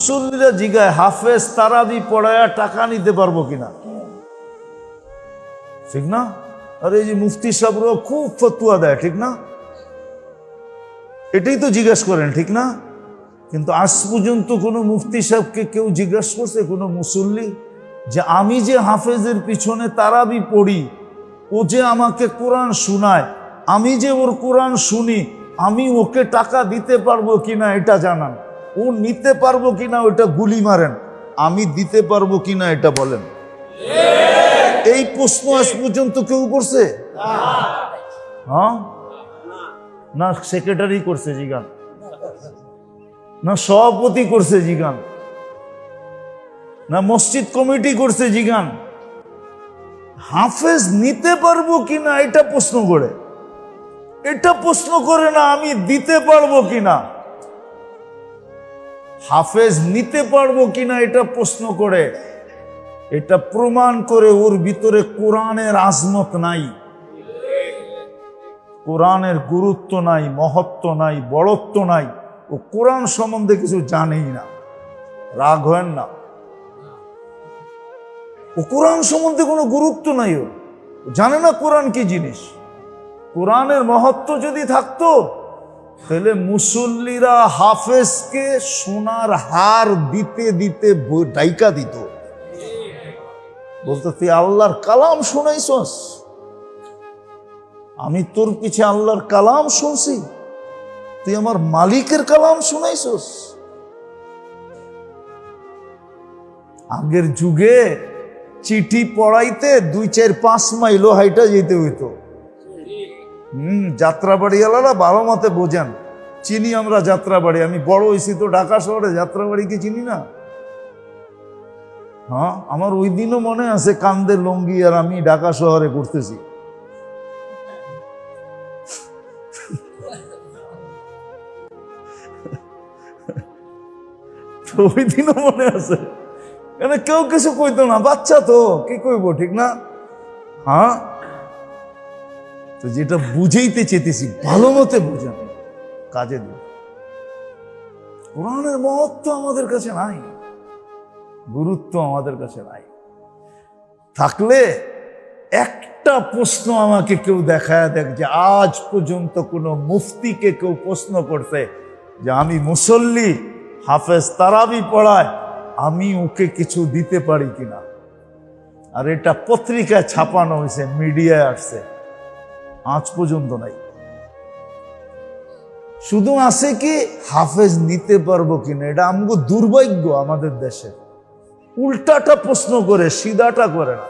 মুসল্লিরা জিগায় হাফেজ তারাবি পড়ায়া টাকা নিতে পারবো কিনা, ঠিক না? আর এই যে মুফতি সাহেবরাও খুব ফতুয়া দেয়, ঠিক না? এটাই তো জিজ্ঞাসা করেন, ঠিক না? কিন্তু আজ পর্যন্ত কোনো মুফতি সাহেবকে কেউ জিজ্ঞাসা করছে, কোনো মুসল্লি, যে আমি যে হাফেজের পিছনে তারাবি পড়ি, ও যে আমাকে কোরআন শোনায়, আমি যে ওর কোরআন শুনি, আমি ওকে টাকা দিতে পারবো কিনা এটা জানান। ও নিতে পারবো কিনা ওটা গুলি মারেন, আমি দিতে পারবো কিনা এটা বলেন। এই প্রশ্ন আজ পর্যন্ত কেউ করছে? হ্যাঁ, না সেক্রেটারি করছে জিগান, না সভাপতি করছে জিগান, না মসজিদ কমিটি করছে জিগান। হাফেজ নিতে পারবো কিনা এটা প্রশ্ন করে, এটা প্রশ্ন করে না আমি দিতে পারবো কিনা। হাফেজ নিতে পারবো কিনা এটা প্রশ্ন করে, এটা প্রমাণ করে ওর ভিতরে কোরআনের আজমত নাই, কোরআনের গুরুত্ব নাই, মহত্ব নাই, বড়ত্ব নাই। ও কোরআন সম্বন্ধে কিছু জানেই না। রাগ হয় না, ও কোরআন সম্বন্ধে কোনো গুরুত্ব নাই, ও জানে না কোরআন কি জিনিস। কোরআনের মহত্ব যদি থাকতো তাহলে মুসল্লিরা হাফেজকে সোনার হার দিতে দিতে ডাইকা দিত, বলতো তুই আল্লাহর কালাম শোনাইছস, আমি তোর পিছে আল্লাহর কালাম শুনছি, তুই আমার মালিকের কালাম শুনাইছস। আগের যুগে চিঠি পড়াইতে 2-4-5 মাইলও হাইটা যেতে হইতো। যাত্রাবাড়িওয়ালারা ভালো মতে বোঝেন, চিনি আমরা যাত্রাবাড়ি, আমি বড় হয়েছি তো ঢাকা শহরে, যাত্রাবাড়িকে চিনি না? হ্যাঁ, আমার ওই দিনও মনে আছে কান্দে লঙ্গি আর আমি ঢাকা শহরে ঘুরতেছি। তো ওই দিনও মনে আছে, কেন কেউ কিছু কইতো না, বাচ্চা তো কি কইব, ঠিক না? হ্যাঁ, তো যেটা বুঝাইতে চেতেছি ভালো মতে বুঝেন, কাজে দিন। কোরআনের মহত্ব আমাদের কাছে নাই, গুরুত্ব আমাদের কাছে নাই। থাকলে একটা প্রশ্ন আমাকে কেউ দেখায় দেখ যে আজ পর্যন্ত কোনো মুফতিকে কেউ প্রশ্ন করছে যে আমি মুসল্লি, হাফেজ তারাবি পড়ায়, আমি ওকে কিছু দিতে পারি কিনা। আর এটা পত্রিকায় ছাপানো হয়েছে, মিডিয়ায় আসছে, আজ পর্যন্ত নাই। শুধু আছে কি হাফেজ নিতে পারবো কিনা, এটা আমগো দুর্ভাগ্য আমাদের দেশে। উল্টাটা প্রশ্ন করে, সিধাটা করে না।